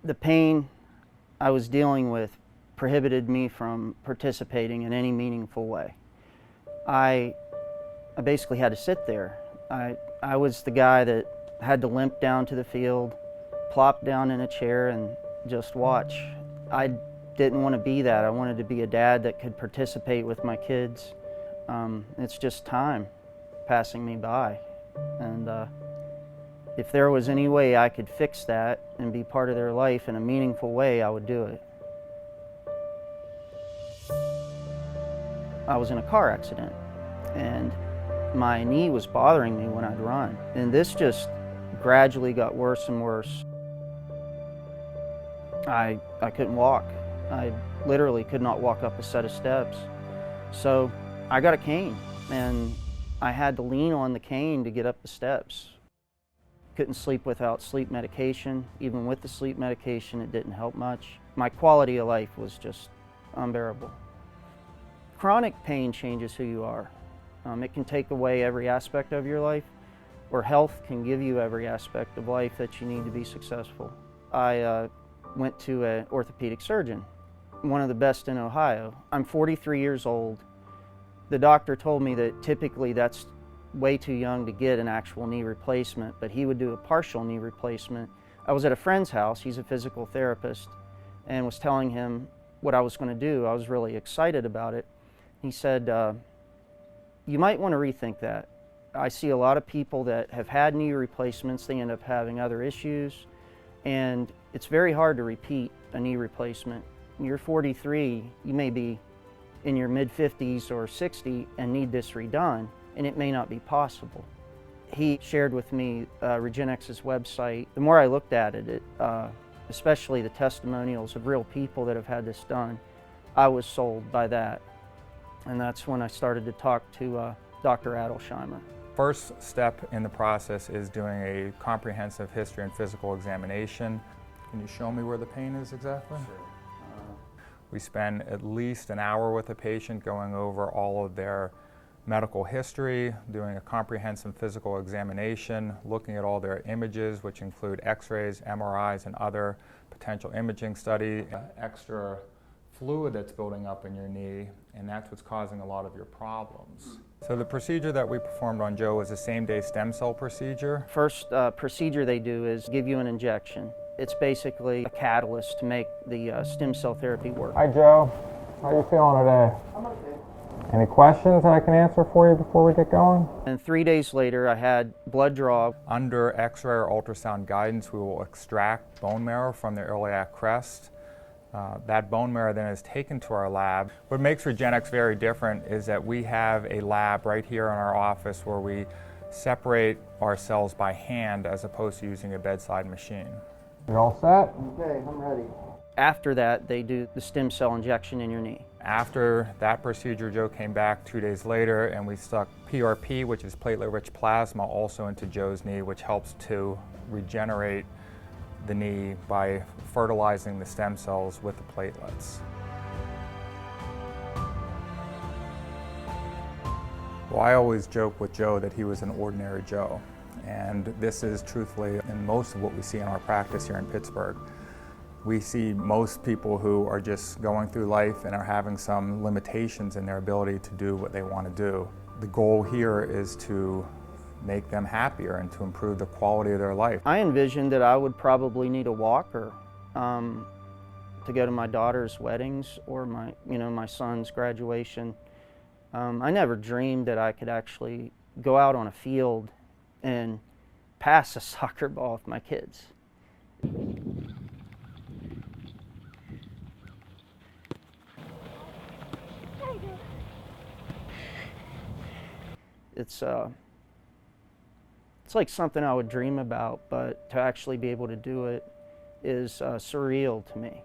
The pain I was dealing with prohibited me from participating in any meaningful way. I basically had to sit there. I was the guy that had to limp down to the field, plop down in a chair and just watch. I didn't want to be that. I wanted to be a dad that could participate with my kids. It's just time passing me by. And if there was any way I could fix that and be part of their life in a meaningful way, I would do it. I was in a car accident and my knee was bothering me when I'd run. And this just gradually got worse and worse. I couldn't walk. I literally could not walk up a set of steps. So I got a cane and I had to lean on the cane to get up the steps. Couldn't sleep without sleep medication. Even with the sleep medication, it didn't help much. My quality of life was just unbearable. Chronic pain changes who you are. It can take away every aspect of your life, or health can give you every aspect of life that you need to be successful. I went to an orthopedic surgeon, one of the best in Ohio. I'm 43 years old. The doctor told me that typically that's way too young to get an actual knee replacement, but he would do a partial knee replacement. I was at a friend's house, he's a physical therapist, and was telling him what I was going to do. I was really excited about it. He said, you might want to rethink that. I see a lot of people that have had knee replacements, they end up having other issues, and it's very hard to repeat a knee replacement. You're 43, you may be in your mid-50s or 60 and need this redone, and it may not be possible. He shared with me Regenexx's website. The more I looked at it, especially the testimonials of real people that have had this done, I was sold by that. And that's when I started to talk to Dr. Adelsheimer. First step in the process is doing a comprehensive history and physical examination. Can you show me where the pain is exactly? Sure. We spend at least an hour with a patient going over all of their medical history, doing a comprehensive physical examination, looking at all their images, which include x-rays, MRIs, and other potential imaging study, extra fluid that's building up in your knee, and that's what's causing a lot of your problems. So the procedure that we performed on Joe was a same-day stem cell procedure. First procedure they do is give you an injection. It's basically a catalyst to make the stem cell therapy work. Hi Joe, how are you feeling today? I'm okay. Any questions I can answer for you before we get going? And 3 days later I had blood draw. Under X-ray or ultrasound guidance, we will extract bone marrow from the iliac crest. That bone marrow then is taken to our lab. What makes Regenexx very different is that we have a lab right here in our office where we separate our cells by hand as opposed to using a bedside machine. You all set? Okay, I'm ready. After that, they do the stem cell injection in your knee. After that procedure, Joe came back 2 days later and we stuck PRP, which is platelet-rich plasma, also into Joe's knee, which helps to regenerate the knee by fertilizing the stem cells with the platelets. Well, I always joke with Joe that he was an ordinary Joe, and this is truthfully in most of what we see in our practice here in Pittsburgh. We see most people who are just going through life and are having some limitations in their ability to do what they want to do. The goal here is to make them happier and to improve the quality of their life. I envisioned that I would probably need a walker to go to my daughter's weddings or my son's graduation. I never dreamed that I could actually go out on a field and pass a soccer ball with my kids. It's like something I would dream about, but to actually be able to do it is surreal to me.